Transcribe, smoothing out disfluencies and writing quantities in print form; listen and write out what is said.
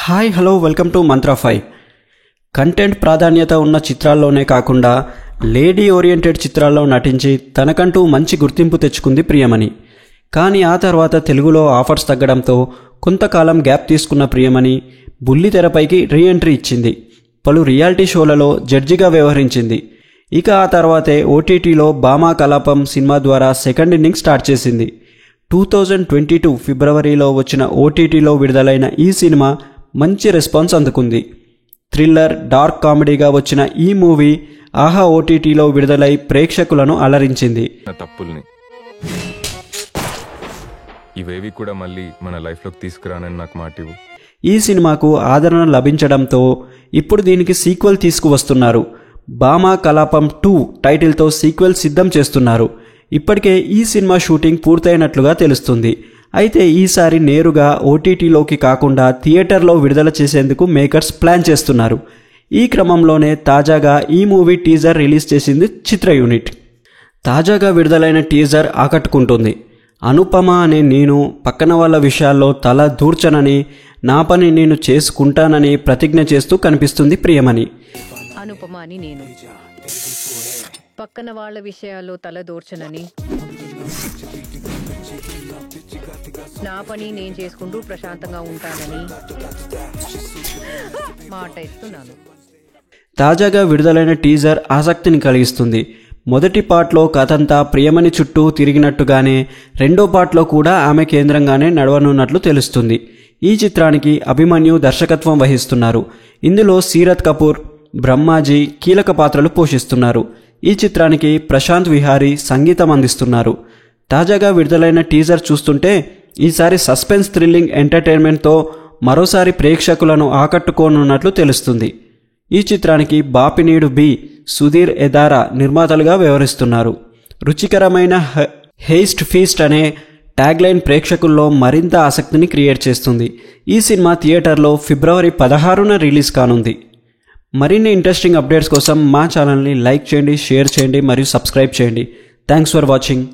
Hi hello welcome to mantra 5. Content ప్రాధాన్యత ఉన్న చిత్రాల్లోనే కాకుండా లేడీ ఓరియంటెడ్ చిత్రాల్లో నటించి తనకంటూ మంచి గుర్తింపు తెచ్చుకుంది ప్రియమణి. కానీ ఆ తర్వాత తెలుగులో ఆఫర్స్ తగ్గడంతో కొంతకాలం గ్యాప్ తీసుకున్న ప్రియమణి బుల్లితెరపైకి రీఎంట్రీ ఇచ్చింది. పలు రియాలిటీ షోలలో జడ్జిగా వ్యవహరించింది. ఇక ఆ తర్వాతే ఓటీటీలో భామా కలాపం సినిమా ద్వారా సెకండ్ ఇన్నింగ్స్ స్టార్ట్ చేసింది. 2022 ఫిబ్రవరిలో వచ్చిన ఓటీటీలో విడుదలైన ఈ సినిమా మంచి రెస్పాన్స్ అందుకుంది. థ్రిల్లర్, డార్క్ కామెడీగా వచ్చిన ఈ మూవీ ఆహా ఓటీటీలో విడుదలై ప్రేక్షకులను అలరించింది. తప్పుల్ని ఇవేవి కూడా మళ్ళీ మన లైఫ్లోకి తీసుకురానని నాకు మాటివు. ఈ సినిమాకు ఆదరణ లభించడంతో ఇప్పుడు దీనికి సీక్వెల్ తీసుకువస్తున్నారు. భామా కలాపం 2 టైటిల్తో సీక్వెల్ సిద్ధం చేస్తున్నారు. ఇప్పటికే ఈ సినిమా షూటింగ్ పూర్తయినట్లుగా తెలుస్తుంది. అయితే ఈసారి నేరుగా ఓటీటీలోకి కాకుండా థియేటర్లో విడుదల చేసేందుకు మేకర్స్ ప్లాన్ చేస్తున్నారు. ఈ క్రమంలోనే తాజాగా ఈ మూవీ టీజర్ రిలీజ్ చేసింది చిత్ర యూనిట్. తాజాగా విడుదలైన టీజర్ ఆకట్టుకుంటుంది. అనుపమ అనే నేను పక్కన వాళ్ళ విషయాల్లో తల దూర్చనని, నా పని నేను చేసుకుంటానని ప్రతిజ్ఞ చేస్తూ కనిపిస్తుంది ప్రియమణి. అనుపమ అని నేను పక్కన వాళ్ళ విషయాల్లో తల దూర్చనని, నా పని నేను చేసుకుంటూ ప్రశాంతంగా ఉంటానని మాట ఇస్తున్నాను. తాజాగా విడుదలైన టీజర్ ఆసక్తిని కలిగిస్తుంది. మొదటి పార్ట్లో కథంతా ప్రియమణి చుట్టూ తిరిగినట్టుగానే రెండో పార్ట్లో కూడా ఆమె కేంద్రంగానే నడవనున్నట్లు తెలుస్తుంది. ఈ చిత్రానికి అభిమన్యు దర్శకత్వం వహిస్తున్నారు. ఇందులో సీరత్ కపూర్, బ్రహ్మాజీ కీలక పాత్రలు పోషిస్తున్నారు. ఈ చిత్రానికి ప్రశాంత్ విహారీ సంగీతం అందిస్తున్నారు. తాజాగా విడుదలైన టీజర్ చూస్తుంటే ఈసారి సస్పెన్స్ థ్రిల్లింగ్ ఎంటర్టైన్మెంట్తో మరోసారి ప్రేక్షకులను ఆకట్టుకోనున్నట్లు తెలుస్తుంది. ఈ చిత్రానికి బాపినీడు బి, సుధీర్ ఎదారా నిర్మాతలుగా వ్యవహరిస్తున్నారు. రుచికరమైన హేస్ట్ ఫీస్ట్ అనే ట్యాగ్లైన్ ప్రేక్షకుల్లో మరింత ఆసక్తిని క్రియేట్ చేస్తుంది. ఈ సినిమా థియేటర్లో ఫిబ్రవరి 16న రిలీజ్ కానుంది. మరిన్ని ఇంట్రెస్టింగ్ అప్డేట్స్ కోసం మా ఛానల్ని లైక్ చేయండి, షేర్ చేయండి మరియు సబ్స్క్రైబ్ చేయండి. Thanks for watching.